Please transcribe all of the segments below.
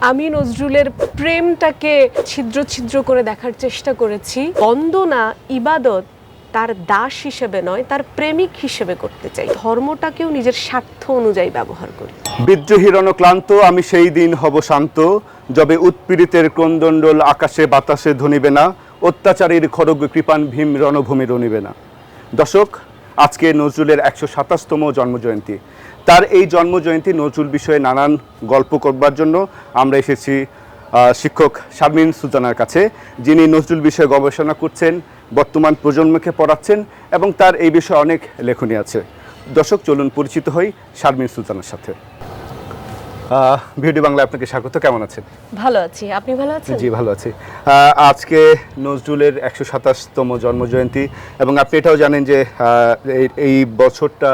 আমি নজরুলের প্রেমটাকে ছিদ্র ছিদ্র করে দেখার চেষ্টা করেছি। বন্দনা ইবাদত তার দাস হিসেবে নয়, তার প্রেমিক হিসেবে করতে চাই। ধর্মটাকেও নিজের স্বার্থ অনুযায়ী ব্যবহার করি। বিদ্রোহী রণক্লান্ত আমি সেই দিন হব শান্ত, যবে উৎপীড়িতের ক্রন্দণ্ডল আকাশে বাতাসে ধ্বনিবে না, অত্যাচারীর খড়গ কৃপান ভীম রণভূমি রণিবে না। দর্শক, আজকে নজরুলের ১২৭তম জন্মজয়ন্তী। তার এই জন্মজয়ন্তী নজরুল বিষয়ে নানান গল্প করবার জন্য আমরা এসেছি শিক্ষক শারমিন সুলতানার কাছে, যিনি নজরুল বিষয়ে গবেষণা করছেন, বর্তমান প্রজন্মকে পড়াচ্ছেন এবং তার এই বিষয়ে অনেক লেখনী আছে। দর্শক, চলুন পরিচিত হই শারমিন সুলতানার সাথে। ভিডিও বাংলায় আপনাকে স্বাগত। কেমন আছেন? ভালো আছি, আপনি ভালো আছেন? জি, ভালো আছি। আজকে নজরুলের ১২৭তম জন্মজয়ন্তী এবং আপনি এটাও জানেন যে এই বছরটা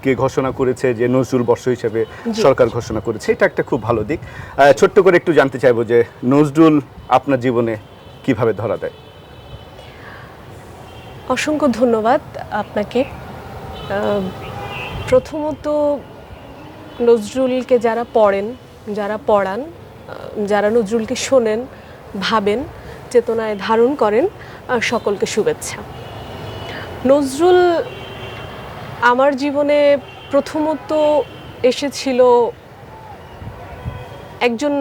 কে ঘোষণা করেছে যে নজরুল বর্ষ হিসেবে সরকার ঘোষণা করেছে। এটা একটা খুব ভালো দিক। ছোট্ট করে একটু জানতে চাইবো যে নজরুল আপনার জীবনে কিভাবে ধরা দেয়? অসংখ্য ধন্যবাদ আপনাকে। প্রথমত নজরুলকে যারা পড়েন, যারা পড়ান, যারা নজরুলকে শোনেন, ভাবেন, চেতনায় ধারণ করেন, সকলকে শুভেচ্ছা। নজরুল আমার জীবনে প্রথমত এসেছিল একজন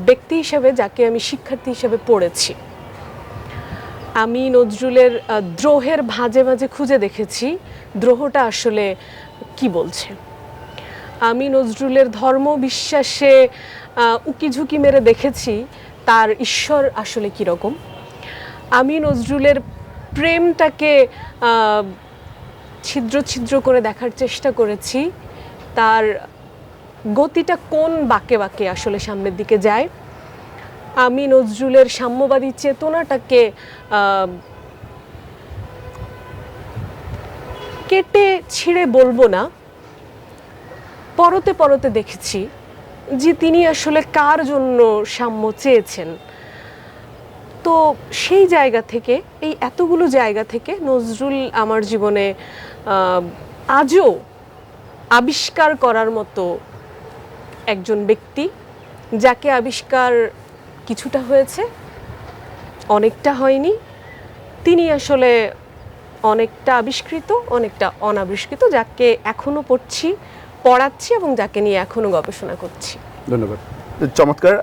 ব্যক্তি হিসেবে, যাকে আমি শিক্ষার্থী হিসেবে পড়েছি। আমি নজরুলের দ্রোহের ভাঁজে ভাঁজে খুঁজে দেখেছি দ্রোহটা আসলে কি বলছে। আমি নজরুলের ধর্ম বিশ্বাসে উকিঝুঁকি মেরে দেখেছি তার ঈশ্বর আসলে কীরকম। আমি নজরুলের প্রেমটাকে ছিদ্র ছিদ্র করে দেখার চেষ্টা করেছি, তার গতিটা কোন বাঁকে বাঁকে আসলে সামনের দিকে যায়। আমি নজরুলের সাম্যবাদী চেতনাটাকে কেটে ছিঁড়ে বলবো না, পরতে পরতে দেখেছি যে তিনি আসলে কার জন্য সাম্য চেয়েছেন। তো সেই জায়গা থেকে, এই এতগুলো জায়গা থেকে নজরুল আমার জীবনে আজও আবিষ্কার করার মতো একজন ব্যক্তি, যাকে আবিষ্কার কিছুটা হয়েছে, অনেকটা হয়নি। তিনি আসলে অনেকটা আবিষ্কৃত, অনেকটা অনাবিষ্কৃত, যাকে এখনও পড়ছি, পড়াচ্ছি এবং যাকে নিয়ে এখনও গবেষণা করছি। ধন্যবাদ, চমৎকার।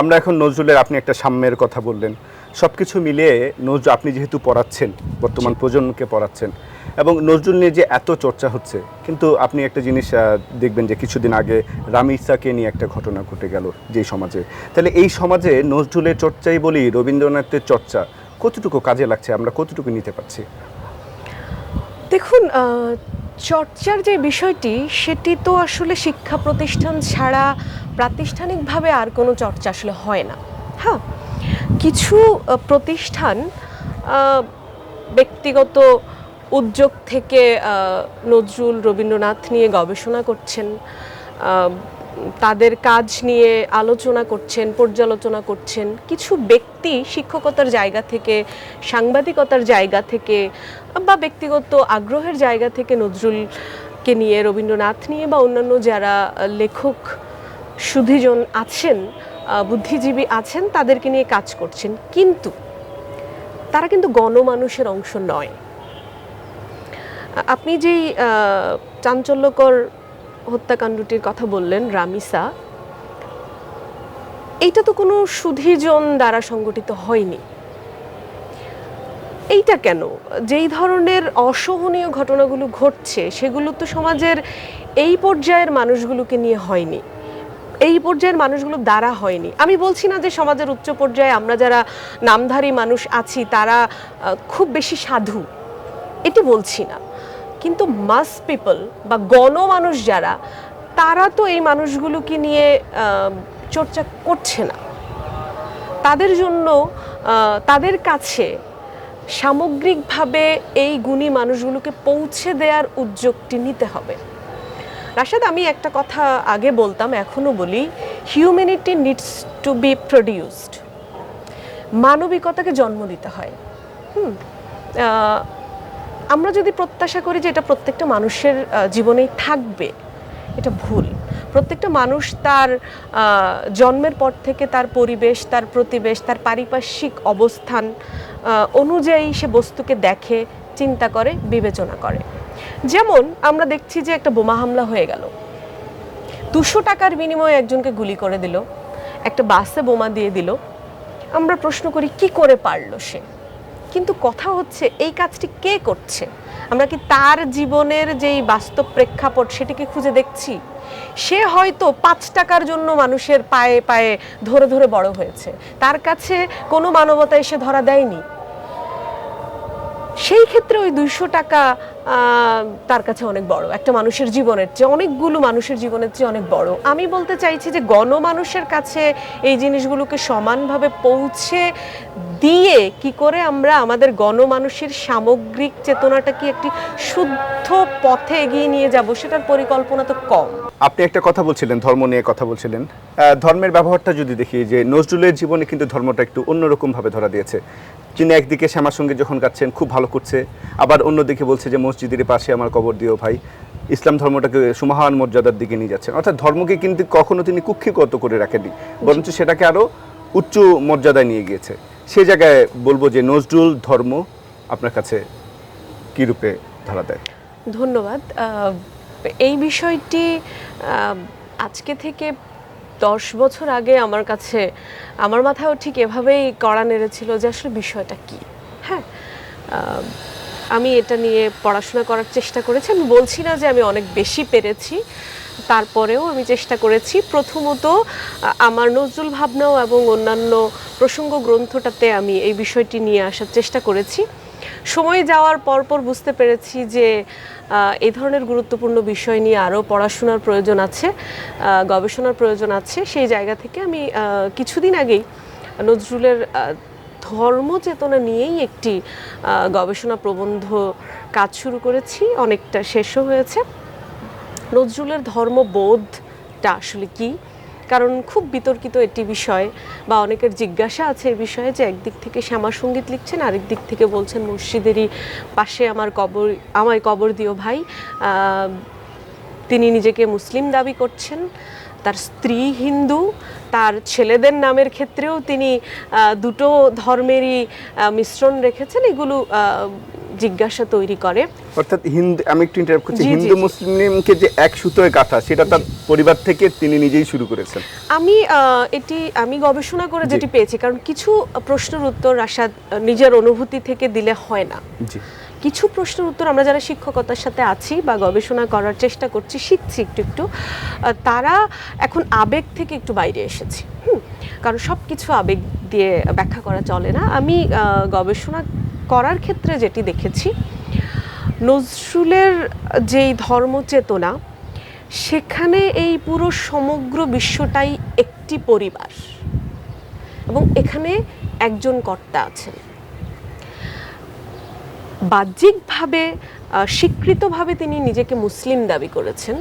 আমরা এখন নজরুলের, আপনি একটা সাম্যের কথা বললেন, সব কিছু মিলিয়ে নজরুল আপনি যেহেতু পড়াচ্ছেন, বর্তমান প্রজন্মকে পড়াচ্ছেন এবং নজরুল নিয়ে যে এত চর্চা হচ্ছে, কিন্তু আপনি একটা জিনিস দেখবেন যে কিছুদিন আগে রামিসাকে নিয়ে একটা ঘটনা ঘটে গেল যেই সমাজে। তাহলে এই সমাজে নজরুলের চর্চাই বলি, রবীন্দ্রনাথের চর্চা কতটুকু কাজে লাগছে, আমরা কতটুকু নিতে পারছি? দেখুন, চর্চার যে বিষয়টি, সেটি তো আসলে শিক্ষা প্রতিষ্ঠান ছাড়া প্রাতিষ্ঠানিকভাবে আর কোনো চর্চা আসলে হয় না। হ্যাঁ, কিছু প্রতিষ্ঠান ব্যক্তিগত উদ্যোগ থেকে নজরুল, রবীন্দ্রনাথ নিয়ে গবেষণা করছেন, তাদের কাজ নিয়ে আলোচনা করছেন, পর্যালোচনা করছেন। কিছু ব্যক্তি শিক্ষকতার জায়গা থেকে, সাংবাদিকতার জায়গা থেকে বা ব্যক্তিগত আগ্রহের জায়গা থেকে নজরুলকে নিয়ে, রবীন্দ্রনাথ নিয়ে বা অন্যান্য যারা লেখক সুধীজন আছেন, বুদ্ধিজীবী আছেন, তাদেরকে নিয়ে কাজ করছেন। কিন্তু তারা কিন্তু গণমানুষের অংশ নয়। আপনি যেই চাঞ্চল্যকর হত্যাকাণ্ডটির কথা বললেন, রামিসা, এইটা তো কোনো সুধীজন দ্বারা সংগঠিত হয়নি। এইটা কেন? যেই ধরনের অসহনীয় ঘটনাগুলো ঘটছে, সেগুলো তো সমাজের এই পর্যায়ের মানুষগুলোকে নিয়ে হয়নি, এই পর্যায়ের মানুষগুলো দ্বারা হয়নি। আমি বলছি না যে সমাজের উচ্চ পর্যায়ে আমরা যারা নামধারী মানুষ আছি তারা খুব বেশি সাধু, এটি বলছি না। কিন্তু মাস পিপল বা গণমানুষ যারা, তারা তো এই মানুষগুলোকে নিয়ে চর্চা করছে না। তাদের জন্য, তাদের কাছে সামগ্রিকভাবে এই গুণী মানুষগুলোকে পৌঁছে দেওয়ার উদ্যোগটি নিতে হবে। রাশাদ, আমি একটা কথা আগে বলতাম, এখনও বলি, humanity needs to be produced. মানবিকতাকে জন্ম দিতে হয়। আমরা যদি প্রত্যাশা করি যে এটা প্রত্যেকটা মানুষের জীবনেই থাকবে, এটা ভুল। প্রত্যেকটা মানুষ তার জন্মের পর থেকে তার পরিবেশ, তার প্রতিবেশ, তার পারিপার্শ্বিক অবস্থান অনুযায়ী সে বস্তুকে দেখে, চিন্তা করে, বিবেচনা করে। যেমন আমরা দেখছি যে একটা বোমা হামলা হয়ে গেল, 200 টাকার বিনিময়ে একজনকে গুলি করে দিল, একটা বাসে বোমা দিয়ে দিল। আমরা প্রশ্ন করি কি করে পারলো সে? কিন্তু কথা হচ্ছে এই কাজটি কে করছে? আমরা কি তার জীবনের যেই বাস্তব প্রেক্ষাপট সেটিকে খুঁজে দেখছি? সে হয়তো 5 টাকার জন্য মানুষের পায়ে পায়ে ধরে ধরে বড় হয়েছে, তার কাছে কোনো মানবতা এসে ধরা দেয়নি। সেই ক্ষেত্রে ওই 200 টাকা তার কাছে অনেক বড়, একটা মানুষের জীবনের চেয়ে, অনেকগুলো মানুষের জীবনের চেয়ে অনেক বড়। আমি বলতে চাইছি যে গণমানুষের কাছে এই জিনিসগুলোকে সমানভাবে পৌঁছে দিয়ে কি করে আমরা আমাদের গণমানুষের সামগ্রিক চেতনাটাকে একটি শুদ্ধ পথে এগিয়ে নিয়ে যাব, সেটার পরিকল্পনা তো কম। আপনি একটা কথা বলছিলেন, ধর্ম নিয়ে কথা বলছিলেন। ধর্মের ব্যবহারটা যদি দেখি, যে নজরুলের জীবনে কিন্তু ধর্মটা একটু অন্যরকমভাবে ধরা দিয়েছে। তিনি একদিকে শ্যামার সঙ্গে যখন গাচ্ছেন খুব ভালো করছে, আবার অন্যদিকে বলছে যে মসজিদের পাশে আমার কবর দিও ভাই। ইসলাম ধর্মটাকে সুমহান মর্যাদার দিকে নিয়ে যাচ্ছেন। অর্থাৎ ধর্মকে কিন্তু কখনো তিনি কুক্ষিগত করে রাখেননি, বরঞ্চ সেটাকে আরও উচ্চ মর্যাদায় নিয়ে গিয়েছে। সেই জায়গায় বলবো যে নজরুল ধর্ম আপনার কাছে কী রূপে ধরা দেয়? ধন্যবাদ। এই বিষয়টি আজকে থেকে 10 বছর আগে আমার কাছে, আমার মাথায়ও ঠিক এভাবেই কড়া নেড়েছিল যে আসলে বিষয়টা কি। হ্যাঁ, আমি এটা নিয়ে পড়াশোনা করার চেষ্টা করেছি। আমি বলছি না যে আমি অনেক বেশি পেরেছি, তারপরেও আমি চেষ্টা করেছি। প্রথমত আমার নজরুল ভাবনাও এবং অন্যান্য প্রসঙ্গ গ্রন্থটাতে আমি এই বিষয়টি নিয়ে আসার চেষ্টা করেছি। সময় যাওয়ার পরপর বুঝতে পেরেছি যে এই ধরনের গুরুত্বপূর্ণ বিষয় নিয়ে আরও পড়াশোনার প্রয়োজন আছে, গবেষণার প্রয়োজন আছে। সেই জায়গা থেকে আমি কিছুদিন আগেই নজরুলের ধর্ম চেতনা নিয়েই একটি গবেষণা প্রবন্ধ কাজ শুরু করেছি, অনেকটা শেষও হয়েছে। নজরুলের ধর্মবোধটা আসলে কি? কারণ খুব বিতর্কিত একটি বিষয়, বা অনেকের জিজ্ঞাসা আছে এই বিষয়ে যে একদিক থেকে শ্যামা সঙ্গীত লিখছেন, আরেক দিক থেকে বলছেন মসজিদেরই পাশে আমায় কবর দিও ভাই। তিনি নিজেকে মুসলিম দাবি করছেন, তার স্ত্রী হিন্দু, তার ছেলেদের নামের ক্ষেত্রেও তিনি দুটো ধর্মেরই মিশ্রণ রেখেছেন। এগুলো জিজ্ঞাসা তৈরি করে। অর্থাৎ হিন্দু, আমি একটু ইন্টারাপ্ট করছি, হিন্দু মুসলিমকে যে এক সুতোয় গাঁথা, সেটা তার পরিবার থেকে তিনি নিজেই শুরু করেছেন। আমি গবেষণা করে যেটি পেয়েছি, কারণ কিছু প্রশ্নের উত্তর রাশাদ নিজের অনুভূতি থেকে দিলে হয় না। জি, কিছু প্রশ্নের উত্তর আমরা যারা শিক্ষকতার সাথে আছি বা গবেষণা করার চেষ্টা করছি, শিখছি একটু একটু, তারা এখন আবেগ থেকে একটু বাইরে এসেছি। কারণ সব কিছু আবেগ দিয়ে ব্যাখ্যা করা চলে না। আমি গবেষণা করার ক্ষেত্রে যেটি দেখেছি, নজরুলের যেই ধর্মচেতনা, সেখানে এই পুরো সমগ্র বিশ্বটাই একটি পরিবার, এবং এখানে একজন কর্তা আছেন। বাহ্যিকভাবে স্বীকৃতভাবে তিনি নিজেকে মুসলিম দাবি করেছেন,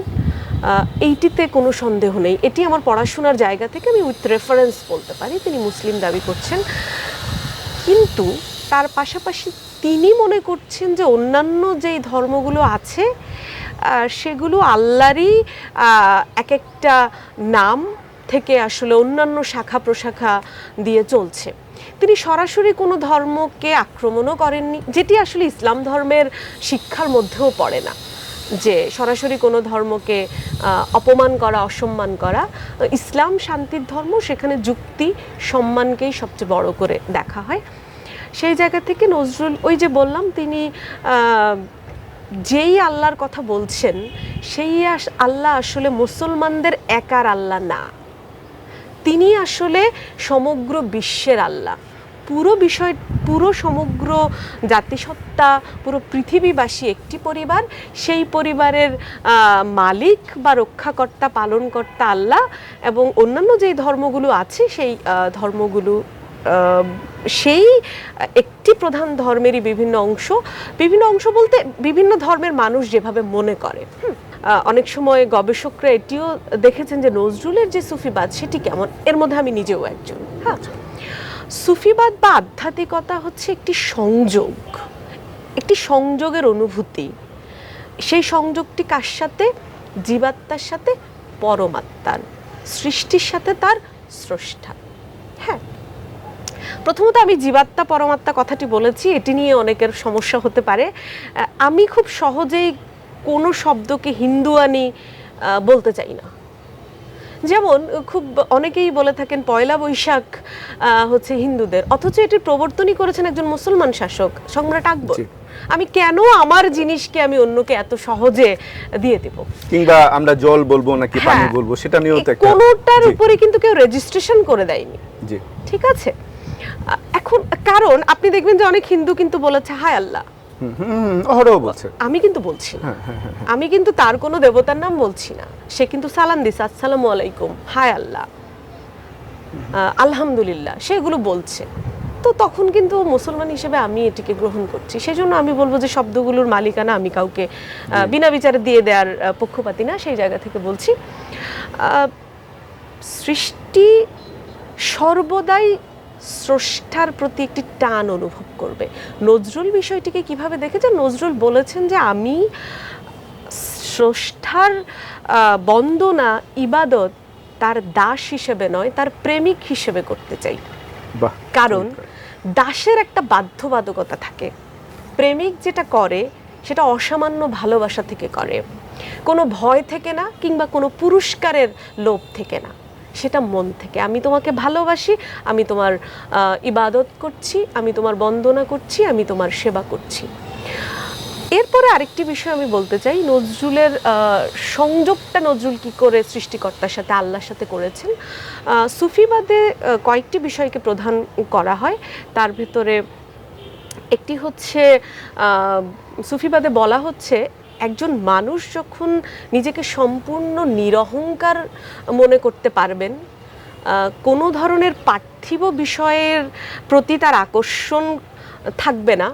এইটিতে কোনো সন্দেহ নেই। এটি আমার পড়াশোনার জায়গা থেকে আমি উইথ রেফারেন্স বলতে পারি, তিনি মুসলিম দাবি করছেন। কিন্তু তার পাশাপাশি তিনি মনে করছেন যে অন্যান্য যেই ধর্মগুলো আছে সেগুলো আল্লাহরই এক একটা নাম থেকে আসলে অন্যান্য শাখা প্রশাখা দিয়ে চলছে। তিনি সরাসরি কোনো ধর্মকে আক্রমণও করেননি, যেটি আসলে ইসলাম ধর্মের শিক্ষার মধ্যেও পড়ে না, যে সরাসরি কোনো ধর্মকে অপমান করা, অসম্মান করা। ইসলাম শান্তির ধর্ম, সেখানে যুক্তি সম্মানকেই সবচেয়ে বড় করে দেখা হয়। সেই জায়গা থেকে নজরুল, ওই যে বললাম, তিনি যেই আল্লাহর কথা বলছেন, সেই আল্লাহ আসলে মুসলমানদের একার আল্লাহ না, তিনি আসলে সমগ্র বিশ্বের আল্লাহ। পুরো সমগ্র জাতিসত্তা, পুরো পৃথিবীবাসী একটি পরিবার। সেই পরিবারের মালিক বা রক্ষাকর্তা, পালনকর্তা আল্লাহ, এবং অন্যান্য যেই ধর্মগুলো আছে সেই ধর্মগুলো সেই একটি প্রধান ধর্মেরই বিভিন্ন অংশ বলতে বিভিন্ন ধর্মের মানুষ যেভাবে মনে করে। অনেক সময় গবেষকরা এটিও দেখেছেন যে নজরুলের যে সুফিবাদ সেটি কেমন। এর মধ্যে আমি নিজেও একজন। হ্যাঁ, সুফিবাদ বা আধ্যাত্মিকতা হচ্ছে একটি সংযোগ, একটি সংযোগের অনুভূতি। সেই সংযোগটি কার সাথে? জীবাত্মার সাথে, পরমাত্মার, সৃষ্টির সাথে তার স্রষ্টা। হ্যাঁ, প্রথমত আমি জীবাত্মা পরমাত্মা কথাটি বলেছি, এটি নিয়ে অনেকের সমস্যা হতে পারে। আমি খুব সহজেই কোনো শব্দকে হিন্দুয়ানি বলতে চাই না। যেমন খুব অনেকেই বলে থাকেন পয়লা বৈশাখ হচ্ছে হিন্দুদের, অথচ এটির প্রবর্তনই করেছেন একজন মুসলমান শাসক সম্রাট আকবর। আমি কেন আমার জিনিসকে আমি অন্যকে এত সহজে দিয়ে দেব? কিংবা আমরা জল বলবো নাকি পানি বলবো সেটা নিয়েও তো একটা কোনোটার উপরে কিন্তু কেউ রেজিস্ট্রেশন করে দেয়নি। জি, ঠিক আছে। এখন কারণ আপনি দেখবেন যে অনেক হিন্দু কিন্তু বলেছে হায় আল্লাহ, অহরহ বলছে। আমি কিন্তু বলছি না, আমি কিন্তু তার কোনো দেবতার নাম বলছি না। সে কিন্তু সালাম দিছে, আসসালামু আলাইকুম, হায় আল্লাহ, আলহামদুলিল্লাহ, সেগুলো বলছে। তো তখন কিন্তু মুসলমান হিসেবে আমি এটিকে গ্রহণ করছি। সেজন্য আমি বলবো যে শব্দগুলোর মালিকানা আমি কাউকে বিনা বিচারে দিয়ে দেওয়ার পক্ষপাতী না। সেই জায়গা থেকে বলছি, সৃষ্টি সর্বদাই স্রষ্টার প্রতি একটি টান অনুভব করবে। নজরুল বিষয়টিকে কিভাবে দেখেছেন? নজরুল বলেছেন যে আমি স্রষ্টার বন্দনা, ইবাদত তার দাস হিসেবে নয়, তার প্রেমিক হিসেবে করতে চাই। কারণ দাসের একটা বাধ্যবাধকতা থাকে, প্রেমিক যেটা করে সেটা অসামান্য ভালোবাসা থেকে করে, কোনো ভয় থেকে না, কিংবা কোনো পুরস্কারের লোভ থেকে না, সেটা মন থেকে। আমি তোমাকে ভালোবাসি, আমি তোমার ইবাদত করছি, আমি তোমার বন্দনা করছি, আমি তোমার সেবা করছি। এরপরে আরেকটি বিষয় আমি বলতে চাই, নজরুলের সংযোগটা নজরুল কি করে সৃষ্টিকর্তার সাথে, আল্লাহর সাথে করেছেন। সুফিবাদে কয়েকটি বিষয়কে প্রধান করা হয়, তার ভিতরে একটি হচ্ছে সুফিবাদে বলা হচ্ছে একজন মানুষ যখন নিজেকে সম্পূর্ণ নিরহংকার মনে করতে পারবেন, কোনো ধরনের পার্থিব বিষয়ের প্রতি তার আকর্ষণ থাকবে না,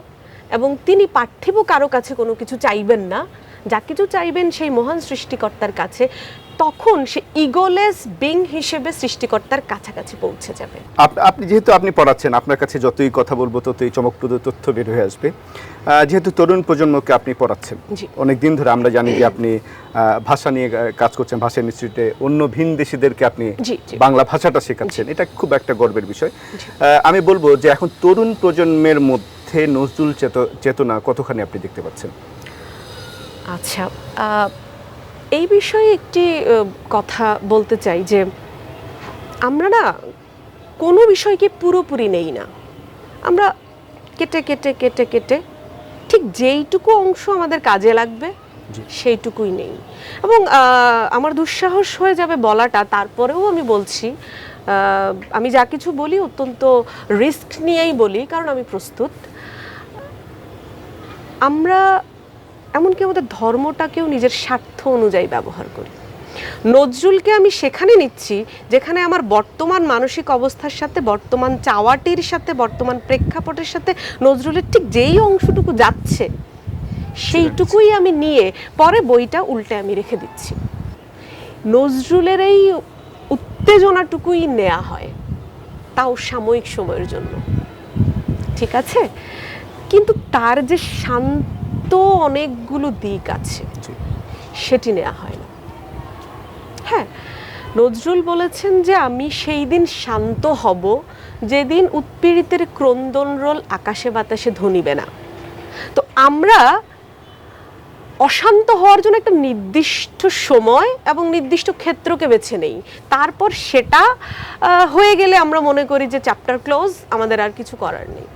এবং তিনি পার্থিব কারো কাছে কোনো কিছু চাইবেন না, যা কিছু চাইবেন সেই মহান সৃষ্টিকর্তার কাছে, তখন সে ইগোলেস বিং হিসেবে সৃষ্টিকর্তার কাছাকাছি পৌঁছে যাবে। আপনি যেহেতু আপনি পড়াচ্ছেন, আপনার কাছে যতই কথা বলবো ততই চমকপ্রদ তথ্য বের হয়ে আসবে। যেহেতু তরুণ প্রজন্মকে আপনি পড়াচ্ছেন অনেক দিন ধরে, আমরা জানি যে আপনি ভাষা নিয়ে কাজ করছেন, ভাষা ইনস্টিটিউটে অন্য ভিন দেশিদেরকে আপনি বাংলা ভাষাটা শেখাচ্ছেন, এটা খুব একটা গর্বের বিষয়। আমি বলবো যে এখন তরুণ প্রজন্মের মধ্যে নজরুল চেতনা কতখানি আপনি দেখতে পাচ্ছেন? আচ্ছা, এই বিষয়ে একটি কথা বলতে চাই যে আমরা না কোনো বিষয়কে পুরোপুরি নেই না, আমরা কেটে কেটে কেটে কেটে ঠিক যেইটুকু অংশ আমাদের কাজে লাগবে সেইটুকুই নেই। এবং আমার দুঃসাহস হয়ে যাবে বলাটা, তারপরেও আমি বলছি, আমি যা কিছু বলি অত্যন্ত রিস্ক নিয়েই বলি, কারণ আমি প্রস্তুত। আমরা এমনকি আমাদের ধর্মটাকেও নিজের স্বার্থ অনুযায়ী ব্যবহার করি। নজরুলকে আমি সেখানে নিচ্ছি যেখানে আমার বর্তমান মানসিক অবস্থার সাথে, বর্তমান চাওয়াটির সাথে, বর্তমান প্রেক্ষাপটের সাথে নজরুলের ঠিক যেই অংশটুকু যাচ্ছে সেইটুকুই আমি নিয়ে পরে বইটা উল্টে আমি রেখে দিচ্ছি। নজরুলের এই উত্তেজনাটুকুই নেওয়া হয়, তাও সাময়িক সময়ের জন্য, ঠিক আছে, কিন্তু তার যে শান্ত অনেকগুলো দিক আছে সেটি নেওয়া হয় না। হ্যাঁ, নজরুল বলেছেন যে আমি সেই দিন শান্ত হব যেদিন উৎপীড়িতের ক্রন্দনরোল আকাশে বাতাসে ধ্বনিবে না। তো আমরা অশান্ত হওয়ার জন্য একটা নির্দিষ্ট সময় এবং নির্দিষ্ট ক্ষেত্রকে বেছে নেই, তারপর সেটা হয়ে গেলে আমরা মনে করি যে চ্যাপ্টার ক্লোজ, আমাদের আর কিছু করার নেই।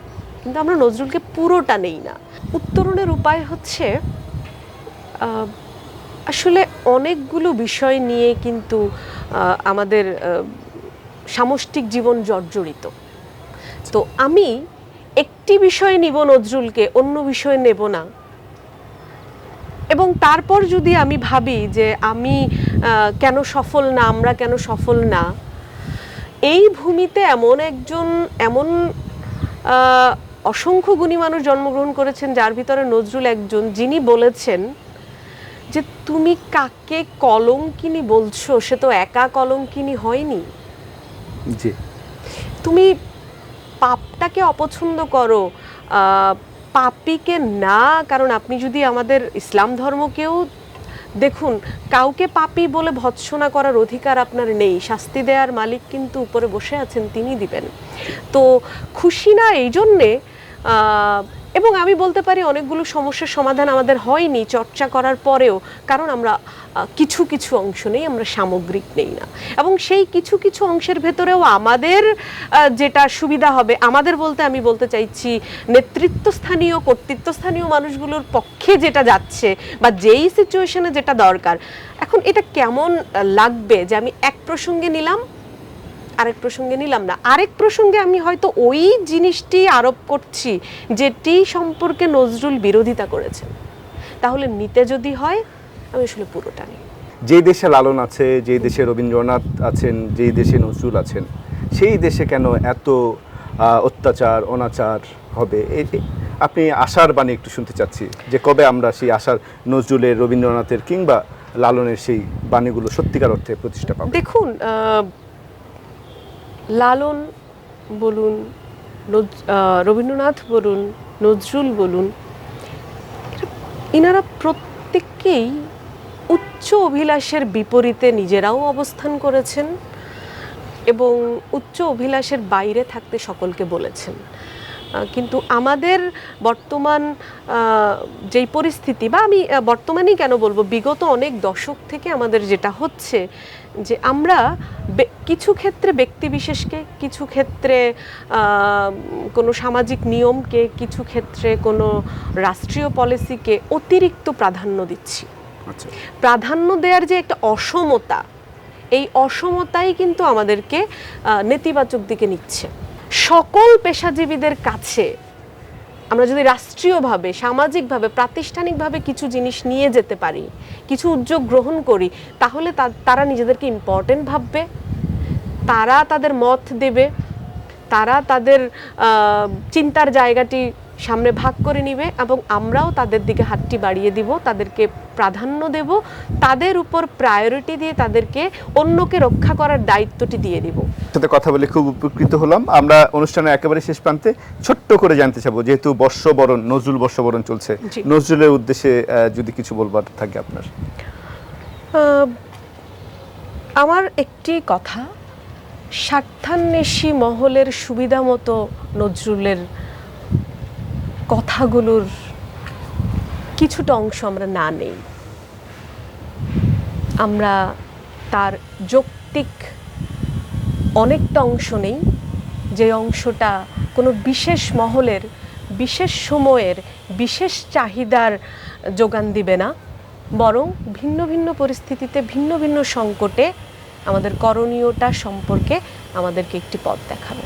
কিন্তু আমরা নজরুলকে পুরোটা নেই না। উত্তরণের উপায় হচ্ছে, আসলে অনেকগুলো বিষয় নিয়ে কিন্তু আমাদের সামষ্টিক জীবন জর্জরিত। তো আমি একটি বিষয় নিব নজরুলকে, অন্য বিষয় নেব না। এবং তারপর যদি আমি ভাবি যে আমি কেন সফল না, আমরা কেন সফল না, এই ভূমিতে এমন অসংখ্য গুণী মানুষ জন্মগ্রহণ করেছেন, যার ভিতরে নজরুল একজন, যিনি বলেছেন যে তুমি কাকে কলঙ্কিনী বলছো, সে তো একা কলঙ্কিনী হয়নি। জি, তুমি পাপটাকে অপছন্দ করো, পাপীকে না, কারণ আপনি যদি আমাদের ইসলাম ধর্মকেও দেখুন, কাউকে পাপী বলে ভৎসনা করার অধিকার আপনার নেই, শাস্তি দেওয়ার মালিক কিন্তু উপরে বসে আছেন, তিনি দিবেন। তো খুশি না এই জন্যে, এবং আমি বলতে পারি অনেকগুলো সমস্যার সমাধান আমাদের হয়নি চর্চা করার পরেও, কারণ আমরা কিছু কিছু অংশ নেই, আমরা সামগ্রিক নেই না। এবং সেই কিছু কিছু অংশের ভেতরেও আমাদের যেটা সুবিধা হবে, আমাদের বলতে আমি বলতে চাইছি নেতৃত্বস্থানীয় কর্তৃত্বস্থানীয় মানুষগুলোর পক্ষে যেটা যাচ্ছে বা যেই সিচুয়েশনে যেটা দরকার। এখন এটা কেমন লাগবে যে আমি এক প্রসঙ্গে নিলাম, আরেক প্রসঙ্গে নিলাম না, আরেক প্রসঙ্গে আমি হয়তো ওই জিনিসটি আরোপ করছি যেটি সম্পর্কে নজরুল বিরোধিতা করেছেন। তাহলে নিতে যদি হয় আমি আসলে পুরোটা নিই। যেই দেশে লালন আছে, যেই দেশে রবীন্দ্রনাথ আছেন, যেই দেশে নজরুল আছেন, সেই দেশে কেন এত অত্যাচার অনাচার হবে? আপনি আশার বাণী একটু শুনতে চাচ্ছি যে কবে আমরা সেই আশার নজরুলের, রবীন্দ্রনাথের কিংবা লালনের সেই বাণীগুলো সত্যিকার অর্থে প্রতিষ্ঠা পাবো? দেখুন, লালন বলুন, রবীন্দ্রনাথ বলুন, নজরুল বলুন, ইনারা প্রত্যেককেই উচ্চ অভিলাষের বিপরীতে নিজেরাও অবস্থান করেছেন এবং উচ্চ অভিলাষের বাইরে থাকতে সকলকে বলেছেন। কিন্তু আমাদের বর্তমান যেই পরিস্থিতি, বা আমি বর্তমানেই কেন বলবো, বিগত অনেক দশক থেকে আমাদের যেটা হচ্ছে যে আমরা কিছু ক্ষেত্রে ব্যক্তিবিশেষকে, কিছু ক্ষেত্রে কোনো সামাজিক নিয়মকে, কিছু ক্ষেত্রে কোনো রাষ্ট্রীয় পলিসিকে অতিরিক্ত প্রাধান্য দিচ্ছি। আচ্ছা, প্রাধান্য দেওয়ার যে একটা অসমতা, এই অসমতাই কিন্তু আমাদেরকে নেতিবাচক দিকে নিচ্ছে। সকল পেশাজীবীদের কাছে আমরা যদি রাষ্ট্রীয়ভাবে, সামাজিকভাবে, প্রাতিষ্ঠানিকভাবে কিছু জিনিস নিয়ে যেতে পারি, কিছু উদ্যোগ গ্রহণ করি, তাহলে তারা নিজেদেরকে ইম্পর্টেন্ট ভাববে, তারা তাদের মত দেবে, তারা তাদের চিন্তার জায়গাটি সামনে ভাগ করে নিবে এবং আমরাও তাদের দিকে হাতটি বাড়িয়ে দিব, তাদেরকে প্রাধান্য দেব, তাদের উপর প্রায়োরিটি দিয়ে তাদেরকে অন্যকে রক্ষা করার দায়িত্বটি দিয়ে দিব। সাথে কথা বলে খুব উপকৃত হলাম। আমরা অনুষ্ঠানের একেবারে শেষ প্রান্তে ছোট্ট করে জানতে চাবো, যেহেতু বর্ষবরণ, নজরুল বর্ষবরণ চলছে, নজরুলের উদ্দেশ্যে যদি কিছু বলবার থাকে আপনার। আমার একটি কথা, স্বার্থান্বেষী মহলের সুবিধা মতো নজরুলের কথাগুলোর কিছুটা অংশ আমরা না নেই, আমরা তার যৌক্তিক অনেকটা অংশ নেই, যে অংশটা কোনো বিশেষ মহলের, বিশেষ সময়ের, বিশেষ চাহিদার যোগান দিবে না, বরং ভিন্ন ভিন্ন পরিস্থিতিতে, ভিন্ন ভিন্ন সংকটে আমাদের করণীয়টা সম্পর্কে আমাদেরকে একটি পথ দেখাবে।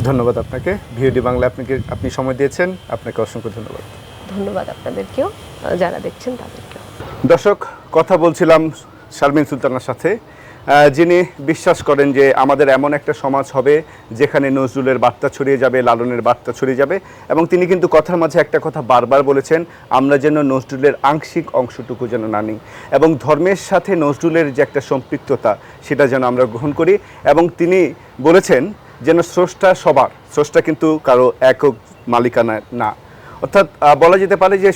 ধন্যবাদ আপনাকে, ভিওডি বাংলা আপনি সময় দিয়েছেন, আপনাকে অসংখ্য ধন্যবাদ। ধন্যবাদ আপনাদেরকেও, যারা দেখছেন তাদেরকেও। দর্শক, কথা বলছিলাম শারমিন সুলতানার সাথে, যিনি বিশ্বাস করেন যে আমাদের এমন একটা সমাজ হবে যেখানে নজরুলের বার্তা ছড়িয়ে যাবে, লালনের বার্তা ছড়িয়ে যাবে। এবং তিনি কিন্তু কথার মাঝে একটা কথা বারবার বলেছেন, আমরা যেন নজরুলের আংশিক অংশটুকু যেন না নিই, এবং ধর্মের সাথে নজরুলের যে একটা সম্পৃক্ততা সেটা যেন আমরা গ্রহণ করি। এবং তিনি বলেছেন যেন স্রষ্টা সবার, স্রষ্টা কিন্তু কারো একক মালিকানা না। অর্থাৎ বলা যেতে পারে যে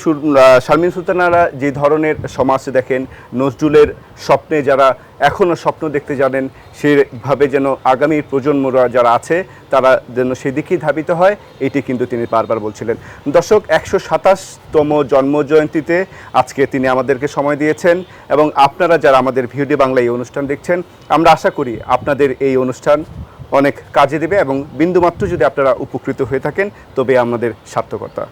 শারমিন সুলতানারা যে ধরনের সমাজ দেখেন, নজরুলের স্বপ্নে যারা এখনও স্বপ্ন দেখতে জানেন, সেভাবে যেন আগামী প্রজন্মরা যারা আছে তারা যেন সেদিকেই ধাবিত হয়, এটি কিন্তু তিনি বারবার বলছিলেন। দর্শক, 127তম জন্মজয়ন্তীতে আজকে তিনি আমাদেরকে সময় দিয়েছেন, এবং আপনারা যারা আমাদের ভিওডি বাংলা এই অনুষ্ঠান দেখছেন, আমরা আশা করি আপনাদের এই অনুষ্ঠান অনেক কাজে দেবে, এবং বিন্দুমাত্র যদি আপনারা উপকৃত হয়ে থাকেন তবে আমাদের সার্থকতা।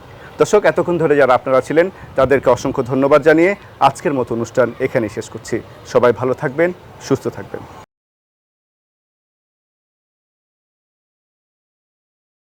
দর্শক, এতক্ষণ ধরে যারা আপনারা ছিলেন তাদেরকে অসংখ্য ধন্যবাদ জানিয়ে আজকের মতো অনুষ্ঠান এখানেই শেষ করছি। সবাই ভালো থাকবেন, সুস্থ থাকবেন।